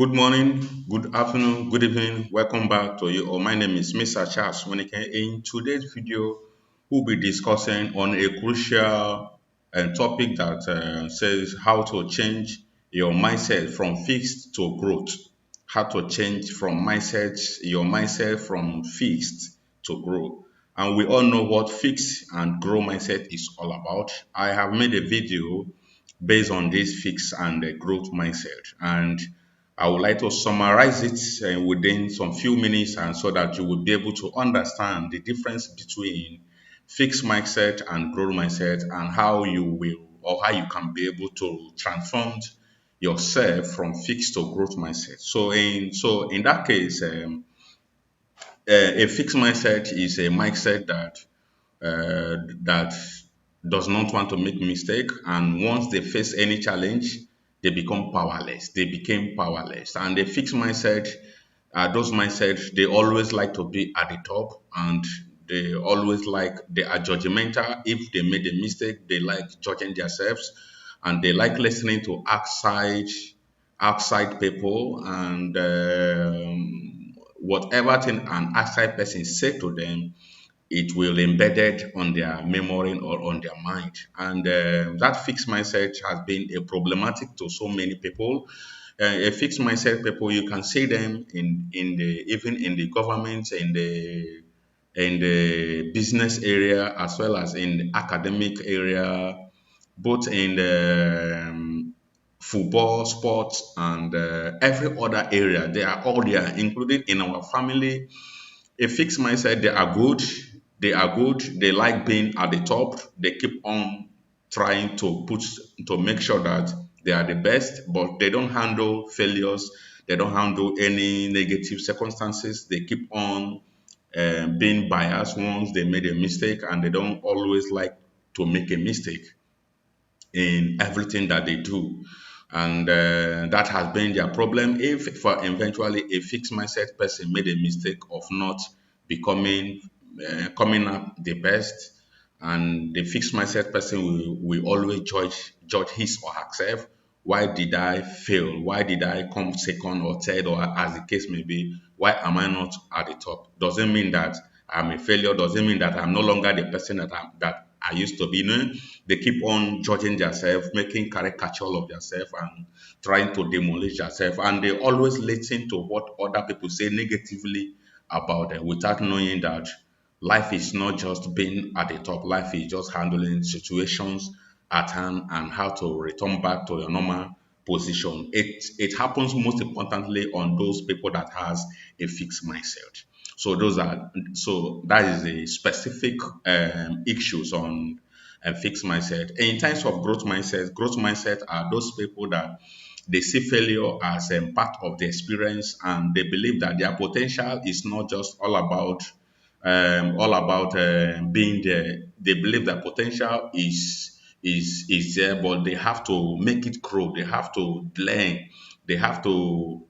Good morning, good afternoon, good evening. Welcome back to you. My name is Mr. Charles Winike. In today's video, we'll be discussing on a crucial topic that says how to change your mindset from fixed to growth. How to change your mindset from fixed to grow. And we all know what fixed and grow mindset is all about. I have made a video based on this fixed and growth mindset, and I would like to summarize it within some few minutes, and so that you will be able to understand the difference between fixed mindset and growth mindset, and how you will or how you can be able to transform yourself from fixed to growth mindset. So in that case, a fixed mindset is a mindset that does not want to make mistake, and once they face any challenge, they become powerless. They became powerless, and a fixed mindset, those mindsets, they always like to be at the top, and they are judgmental. If they made a mistake, they like judging themselves, and they like listening to outside people, and whatever thing an outside person say to them, it will embedded on their memory or on their mind. And that fixed mindset has been a problematic to so many people. A fixed mindset people, you can see them in the even in the government, in the business area, as well as in the academic area, both in the football, sports, and every other area. They are all there, including in our family. A fixed mindset, they are good. They are good. They like being at the top. They keep on trying to make sure that they are the best, but they don't handle failures. They don't handle any negative circumstances. They keep on being biased once they made a mistake, and they don't always like to make a mistake in everything that they do. And that has been their problem. If for eventually a fixed mindset person made a mistake of not becoming coming up the best, and the fixed mindset person will always judge his or herself. Why did I fail? Why did I come second or third, or as the case may be? Why am I not at the top? Doesn't mean that I'm a failure. Doesn't mean that I'm no longer the person that I used to be. You know, they keep on judging themselves, making caricature of themselves, and trying to demolish themselves. And they always listen to what other people say negatively about them, without knowing that life is not just being at the top. Life is just handling situations at hand and how to return back to your normal position. It happens most importantly on those people that has a fixed mindset. So that is a specific issues on fixed mindset. In terms of growth mindset are those people that they see failure as a part of the experience, and they believe that their potential is not just all about being there. They believe that potential is there, but they have to make it grow. They have to learn. They have to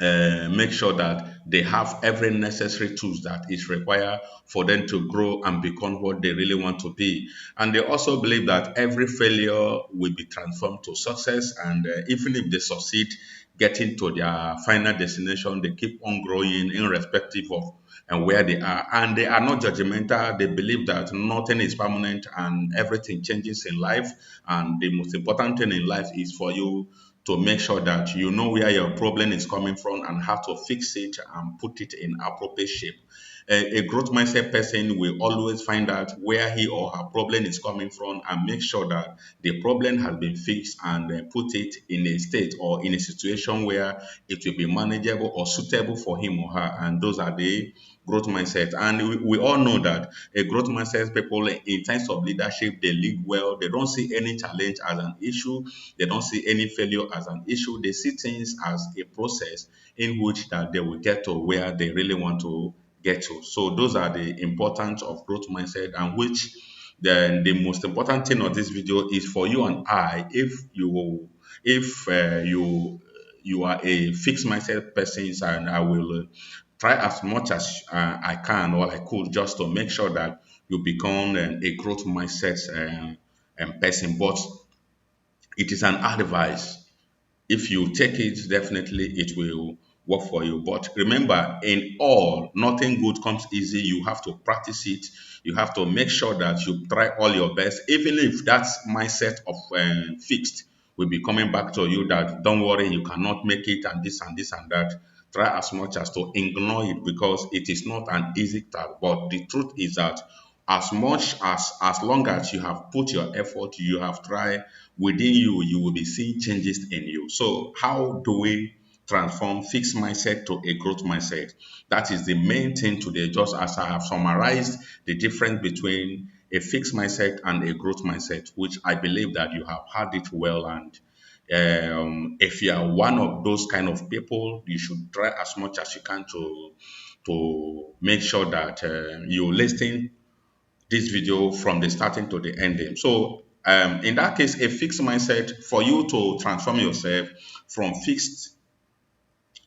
make sure that they have every necessary tools that is required for them to grow and become what they really want to be. And they also believe that every failure will be transformed to success, and even if they succeed getting to their final destination, they keep on growing irrespective of and where they are. And they are not judgmental. They believe that nothing is permanent and everything changes in life. And the most important thing in life is for you to make sure that you know where your problem is coming from and how to fix it and put it in appropriate shape. A growth mindset person will always find out where he or her problem is coming from and make sure that the problem has been fixed, and put it in a state or in a situation where it will be manageable or suitable for him or her. And those are the growth mindset. And we all know that a growth mindset people in terms of leadership, they lead well. They don't see any challenge as an issue. They don't see any failure as an issue. They see things as a process in which that they will get to where they really want to get to. So those are the importance of growth mindset, and which then the most important thing of this video is for you and I. If you are a fixed mindset person, and I will try as much as I can or I could, just to make sure that you become a growth mindset person. But it is an advice. if you take it, definitely it will work for you. But remember, in all, nothing good comes easy. You have to practice it. You have to make sure that you try all your best, even if that mindset of fixed will be coming back to you that don't worry, you cannot make it, and this and this and that. Try as much as to ignore it because it is not an easy task. But the truth is that as long as you have put your effort, you have tried within you, you will be seeing changes in you. So how do we transform fixed mindset to a growth mindset? That is the main thing today, just as I have summarized the difference between a fixed mindset and a growth mindset, which I believe that you have had it well. And if you are one of those kind of people, you should try as much as you can to make sure that you listen this video from the starting to the ending. So in that case, a fixed mindset for you to transform yourself from fixed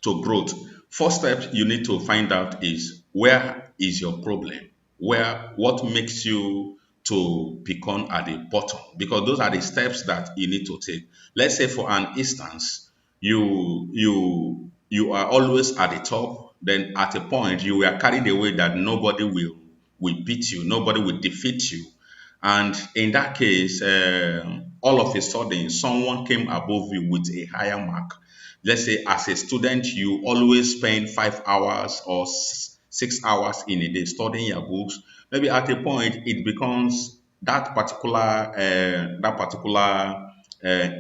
to growth. First step you need to find out is where is your problem? Where what makes you to become at the bottom? Because those are the steps that you need to take. Let's say for an instance, you are always at the top, then at a point you were carried away that nobody will beat you, nobody will defeat you. And in that case, all of a sudden, someone came above you with a higher mark. Let's say, as a student, you always spend 5 hours or 6 hours in a day studying your books. Maybe at a point, it becomes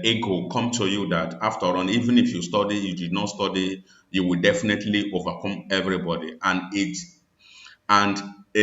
ego come to you that after all, even if you study, you did not study, you will definitely overcome everybody, and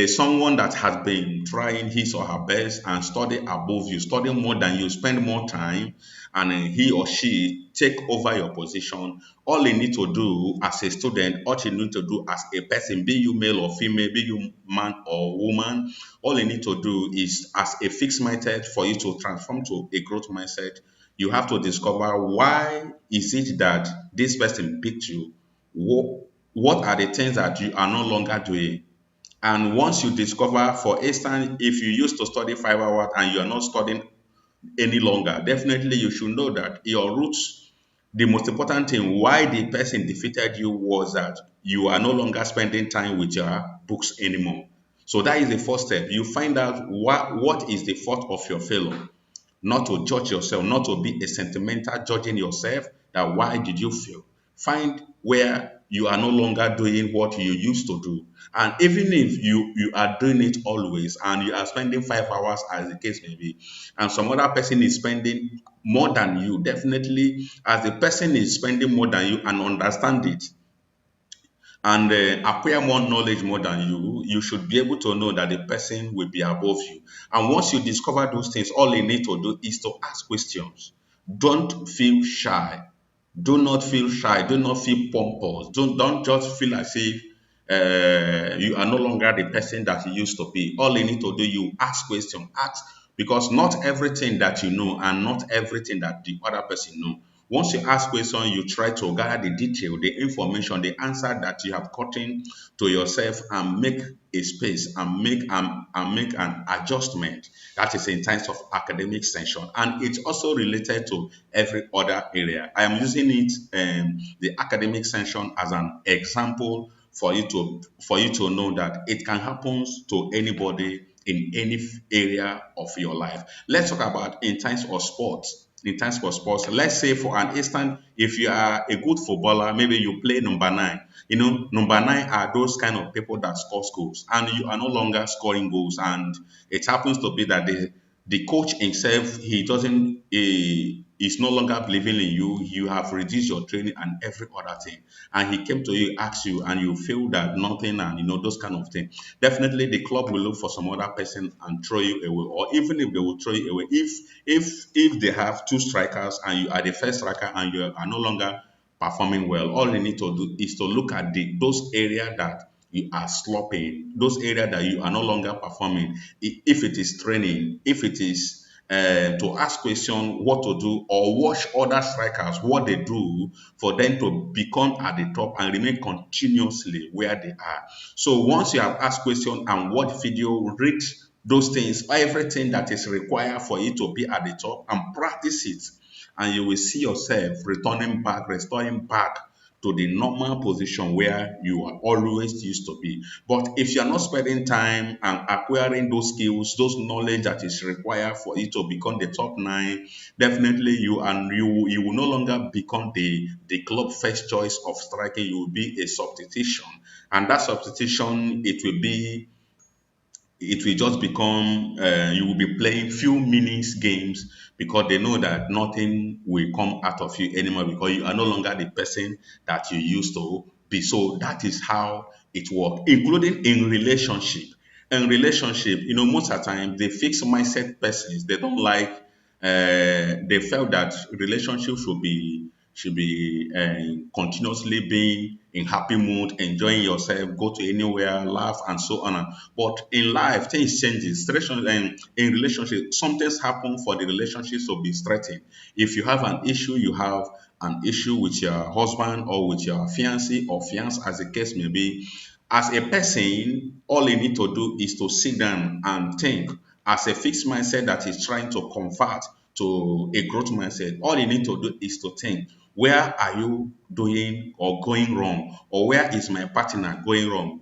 someone that has been trying his or her best and study above you, study more than you, spend more time, and he or she take over your position. All you need to do as a student, all you need to do as a person, be you male or female, be you man or woman, all you need to do is, as a fixed mindset, for you to transform to a growth mindset, you have to discover why is it that this person picked you. What are the things that you are no longer doing? And once you discover, for instance, if you used to study 5 hours and you are not studying any longer, definitely you should know that your roots, the most important thing why the person defeated you was that you are no longer spending time with your books anymore. So that is the first step. You find out what is the fault of your fellow, not to judge yourself, not to be a sentimental judging yourself that why did you fail. Find where you are no longer doing what you used to do. And even if you are doing it always and you are spending 5 hours as the case may be, and some other person is spending more than you, definitely as the person is spending more than you and understand it, and acquire more knowledge more than you should be able to know that the person will be above you. And once you discover those things, all you need to do is to ask questions. Don't feel shy. Do not feel shy. Do not feel pompous. Don't just feel as if you are no longer the person that you used to be. All you need to do, you ask questions. Ask, because not everything that you know and not everything that the other person know. Once you ask questions, you try to gather the detail, the information, the answer that you have gotten to yourself, and make a space and make an adjustment. That is in terms of academic section, and it's also related to every other area. I am using it, the academic section, as an example for you to know that it can happen to anybody in any area of your life. Let's talk about in terms of sports. In terms of sports, let's say for an instant, if you are a good footballer, maybe you play number nine. You know, number nine are those kind of people that score goals, and you are no longer scoring goals. And it happens to be that the coach himself, he doesn't is no longer believing in you. You have reduced your training and every other thing, and he came to you, asked you, and you feel that nothing, and those kind of things. Definitely the club will look for some other person and throw you away, or even if they will throw you away, if they have two strikers and you are the first striker and you are no longer performing well, all you need to do is to look at those areas that you are slopping, those areas that you are no longer performing. If it is training, if it is to ask question what to do, or watch other strikers what they do for them to become at the top and remain continuously where they are. So once you have asked question and watch video, read those things, everything that is required for you to be at the top, and practice it, and you will see yourself returning back, restoring back to the normal position where you are always used to be. But if you're not spending time and acquiring those skills, those knowledge that is required for you to become the top nine, definitely you will no longer become the club first choice of striking. You will be a substitution, and that substitution it will just become you will be playing few minutes games because they know that nothing will come out of you anymore because you are no longer the person that you used to be. So that is how it works, including in relationship. In relationship, most of the time the fixed mindset persons they don't like they felt that relationship should be continuously being in happy mood, enjoying yourself, go to anywhere, laugh, and so on. But in life, things changes. And in relationship, something's happen for the relationships to be strengthened. If you have an issue, you have an issue with your husband or with your fiancé or fiance, as the case may be. As a person, all you need to do is to sit down and think. As a fixed mindset that is trying to convert to a growth mindset, all you need to do is to think, where are you doing or going wrong? Or where is my partner going wrong?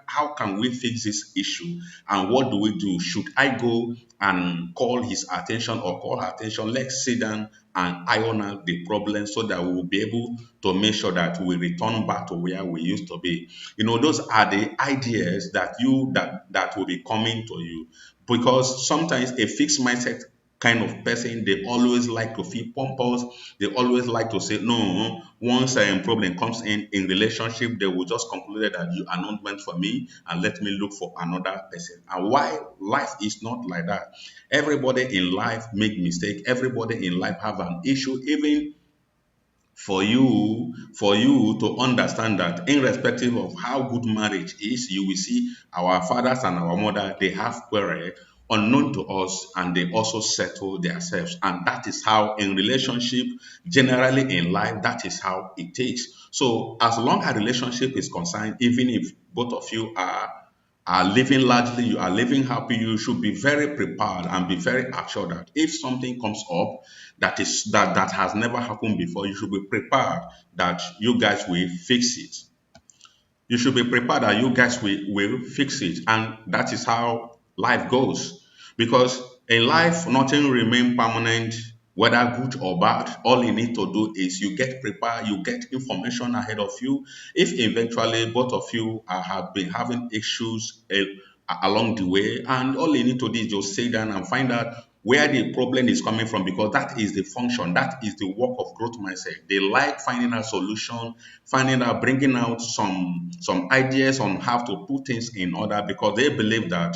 How can we fix this issue? And what do we do? Should I go and call his attention or call her attention? Let's sit down and iron out the problem so that we will be able to make sure that we return back to where we used to be. Those are the ideas that will be coming to you because sometimes a fixed mindset kind of person they always like to feel pompous. They always like to say no. Once a problem comes in relationship, they will just conclude that you are not meant for me and let me look for another person. And why life is not like that. Everybody in life make mistake. Everybody in life have an issue. Even for you to understand that irrespective of how good marriage is, you will see our fathers and our mother they have quarrel unknown to us and they also settle themselves, and that is how in relationship generally in life that is how it is. So as long as relationship is concerned, even if both of you are living largely, you are living happy, you should be very prepared and be very assured that if something comes up that has never happened before, you should be prepared that you guys will fix it. You should be prepared that you guys will fix it. And that is how life goes. Because in life, nothing remains permanent, whether good or bad. All you need to do is you get prepared, you get information ahead of you. If eventually both of you have been having issues along the way, and all you need to do is just sit down and find out where the problem is coming from because that is the function, that is the work of growth mindset. They like finding a solution, finding out, bringing out some ideas on how to put things in order because they believe that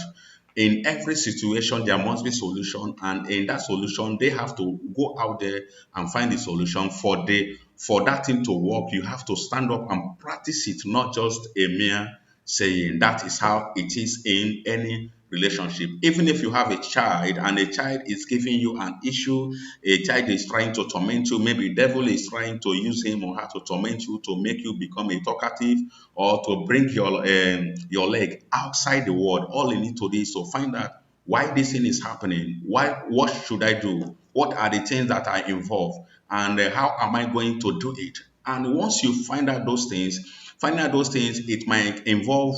in every situation there must be solution, and in that solution they have to go out there and find the solution. For that thing to work, you have to stand up and practice it, not just a mere saying. That is how it is in any relationship. Even if you have a child and a child is giving you an issue, a child is trying to torment you, maybe devil is trying to use him or her to torment you to make you become a talkative or to bring your leg outside the world. All you need to do is to find out why this thing is happening. What should I do? What are the things that are involved? And how am I going to do it? And once you find out those things, it might involve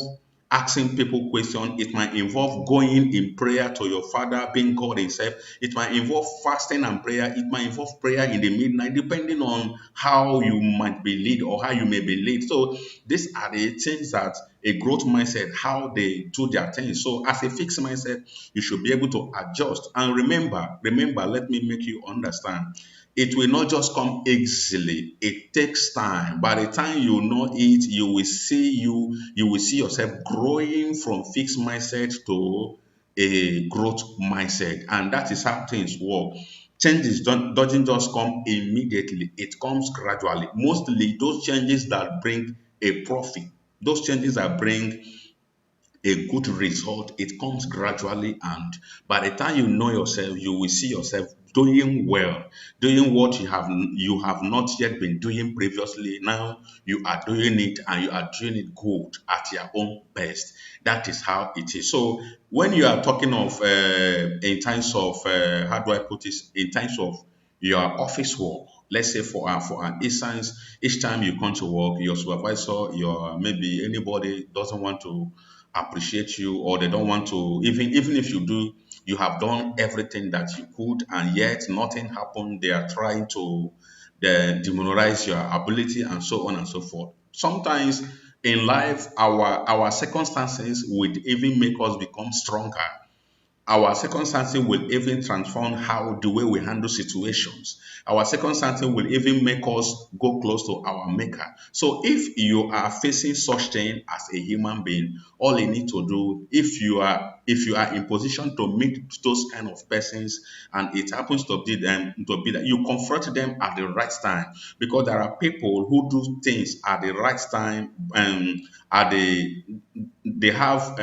asking people questions. It might involve going in prayer to your Father, being God Himself. It might involve fasting and prayer. It might involve prayer in the midnight, depending on how you might be led or how you may be led. So these are the things that a growth mindset, how they do their things. So as a fixed mindset, you should be able to adjust. And remember, let me make you understand. It will not just come easily. It takes time. By the time you know it, you will see yourself growing from fixed mindset to a growth mindset. And that is how things work. Changes doesn't just come immediately, it comes gradually. Mostly those changes that bring a profit, those changes that bring a good result, it comes gradually, and by the time you know yourself, you will see yourself doing well, doing what you have not yet been doing previously. Now you are doing it, and you are doing it good at your own best. That is how it is. So when you are talking of in terms of how do I put this, in terms of your office work. Let's say for an instance, each time you come to work, your supervisor, your maybe anybody doesn't want to appreciate you, or they don't want to, even if you do, you have done everything that you could, and yet nothing happened. They are trying to demoralize your ability, and so on and so forth. Sometimes in life, our circumstances would even make us become stronger. Our circumstances will even transform how the way we handle situations. Our circumstances will even make us go close to our maker. So if you are facing such thing as a human being, all you need to do, if you are in position to meet those kind of persons, and it happens to be that you confront them at the right time, because there are people who do things at the right time, at the they have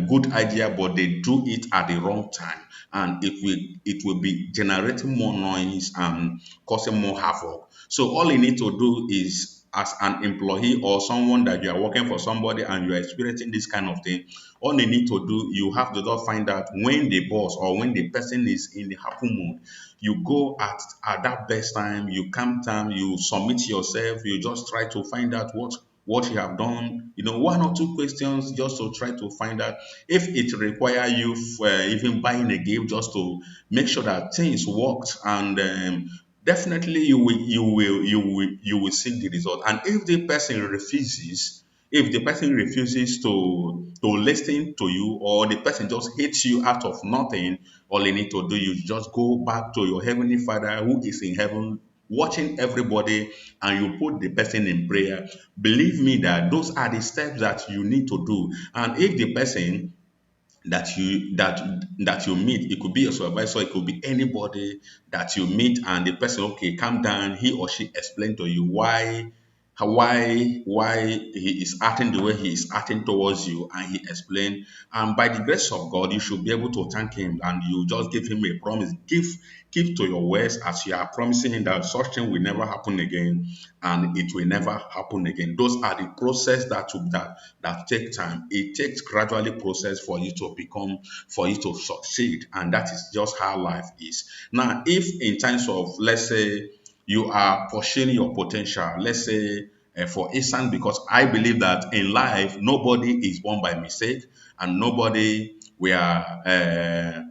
good idea, but they do it at the wrong time, and it will be generating more noise and causing more havoc. So all you need to do is, as an employee or someone that you are working for somebody and you are experiencing this kind of thing, all you need to do, you have to just find out when the boss or when the person is in the happy mood. You go at that best time, you calm down, you submit yourself, you just try to find out what you have done, one or two questions, just to try to find out if it require you even buying a gift, just to make sure that things worked, and definitely you will see the result. And if the person refuses to listen to you, or the person just hates you out of nothing, all you need to do, you just go back to your heavenly Father who is in heaven, watching everybody, and you put the person in prayer. Believe me that those are the steps that you need to do. And if the person that you meet, it could be your supervisor, it could be anybody that you meet, and the person, okay, calm down, he or she explain to you why he is acting the way he is acting towards you, and he explained, and by the grace of God, you should be able to thank him, and you just give him a promise. Keep to your words, as you are promising him that such thing will never happen again, and it will never happen again. Those are the process that take time. It takes gradually process for you to become, for you to succeed, and that is just how life is. Now, if in times of, let's say, you are pursuing your potential, let's say, for instance, because I believe that in life nobody is born by mistake, and nobody we are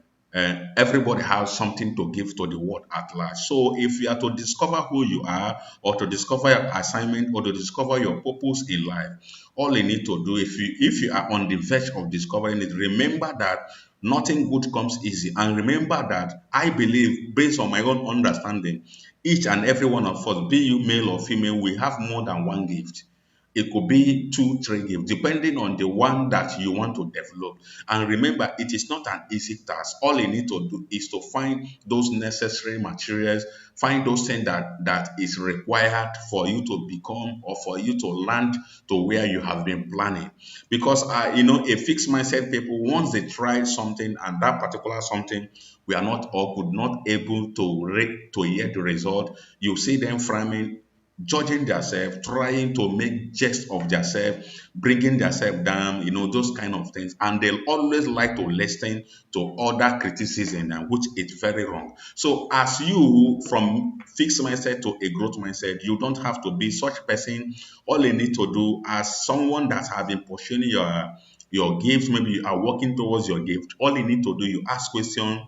everybody has something to give to the world at large. So if you are to discover who you are, or to discover your assignment, or to discover your purpose in life, all you need to do, if you are on the verge of discovering it, remember that nothing good comes easy. And remember that I believe, based on my own understanding, each and every one of us, be you male or female, we have more than one gift. It could be two, three gifts, depending on the one that you want to develop. And remember, it is not an easy task. All you need to do is to find those necessary materials, find those things that is required for you to become, or for you to land to where you have been planning. Because a fixed mindset people, once they try something, and that particular something we are not, or could not able to hear the result, you see them framing, judging themselves, trying to make jest of themselves, bringing themselves down, those kind of things. And they'll always like to listen to other criticism, and which is very wrong. So as you, from fixed mindset to a growth mindset, you don't have to be such person. All you need to do, as someone that have been pursuing your gift, maybe you are working towards your gift, all you need to do, you ask questions.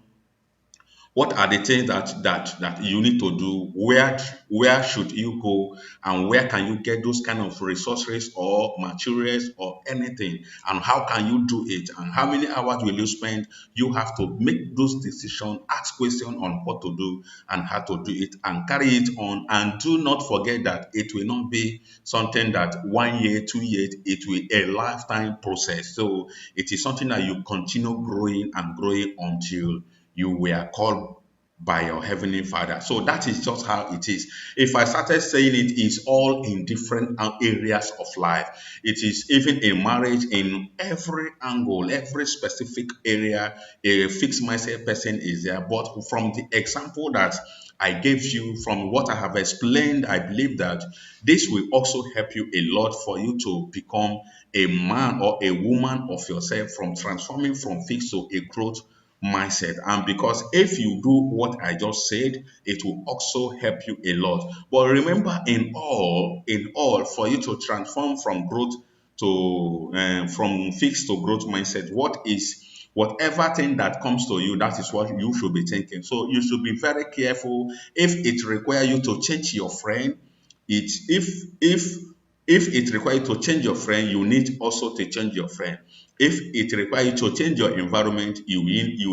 What are the things that you need to do? Where should you go, and where can you get those kind of resources or materials or anything, and how can you do it, and how many hours will you spend? You have to make those decisions, ask questions on what to do and how to do it, and carry it on. And do not forget that it will not be something that 1 year, 2 years, it will a lifetime process. So it is something that you continue growing and growing until you were called by your heavenly Father. So that is just how it is. If I started saying it, is all in different areas of life. It is even in marriage, in every angle, every specific area. A fixed mindset person is there. But from the example that I gave you, from what I have explained, I believe that this will also help you a lot, for you to become a man or a woman of yourself, from transforming from fixed to a growth mindset. And because if you do what I just said, it will also help you a lot. But remember, in all, for you to transform from growth to from fixed to growth mindset, whatever thing that comes to you, that is what you should be thinking. So you should be very careful. If it requires you to change your friend, it if it requires you to change your friend, you need also to change your friend. If it requires you to change your environment, you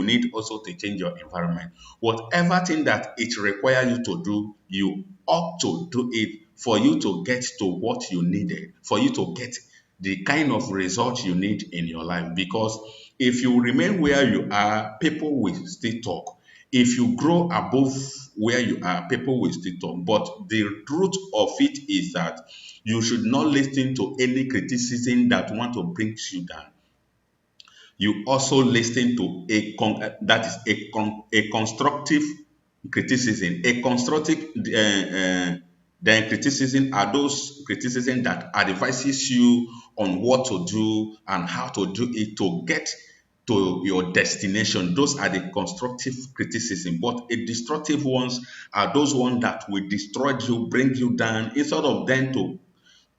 need also to change your environment. Whatever thing that it requires you to do, you ought to do it for you to get to what you needed, for you to get the kind of result you need in your life. Because if you remain where you are, people will still talk. If you grow above where you are, people will still talk. But the truth of it is that you should not listen to any criticism that want to bring you down. You also listen to that is a constructive criticism. A constructive then criticism are those criticism that advises you on what to do and how to do it to get to your destination. Those are the constructive criticism. But a destructive ones are those ones that will destroy you, bring you down. Instead of them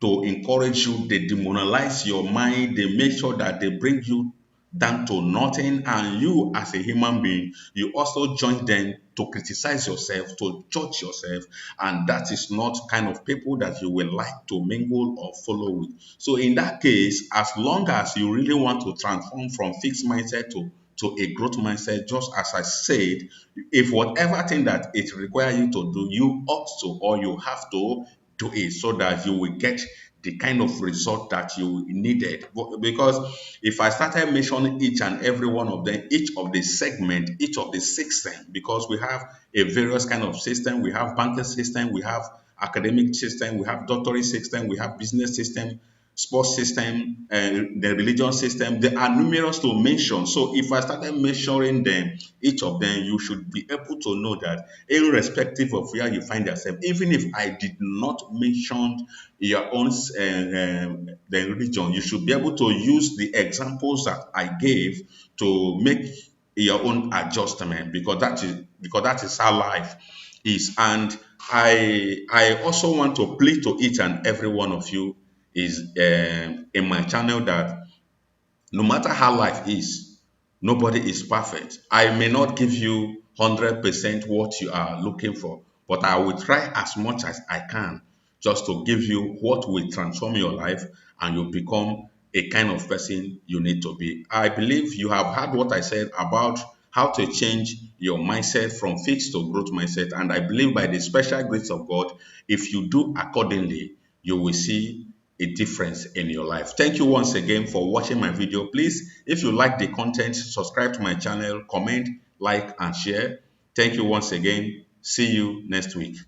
to encourage you, they demoralize your mind, they make sure that they bring you down to nothing. And you, as a human being, you also join them to criticize yourself, to judge yourself. And that is not kind of people that you will like to mingle or follow with. So, in that case, as long as you really want to transform from fixed mindset to a growth mindset, just as I said, if whatever thing that it requires you to do, you ought to or you have to do it so that you will get the kind of result that you needed. Because if I started mentioning each and every one of them, each of the segment, each of the system, because we have a various kind of system, we have banking system, we have academic system, we have doctorate system, we have business system, sports system, and the religion system. There are numerous to mention. So if I started mentioning them, each of them, you should be able to know that irrespective of where you find yourself, even if I did not mention your own the religion, you should be able to use the examples that I gave to make your own adjustment, because that is how life is. And I also want to plead to each and every one of you is in my channel that no matter how life is, nobody is perfect. I may not give you 100% what you are looking for, but I will try as much as I can just to give you what will transform your life and you become a kind of person you need to be. I believe you have heard what I said about how to change your mindset from fixed to growth mindset. And I believe by the special grace of God, if you do accordingly, you will see a difference in your life. Thank you once again for watching my video. Please, if you like the content, subscribe to my channel, comment, like, and share. Thank you once again. See you next week.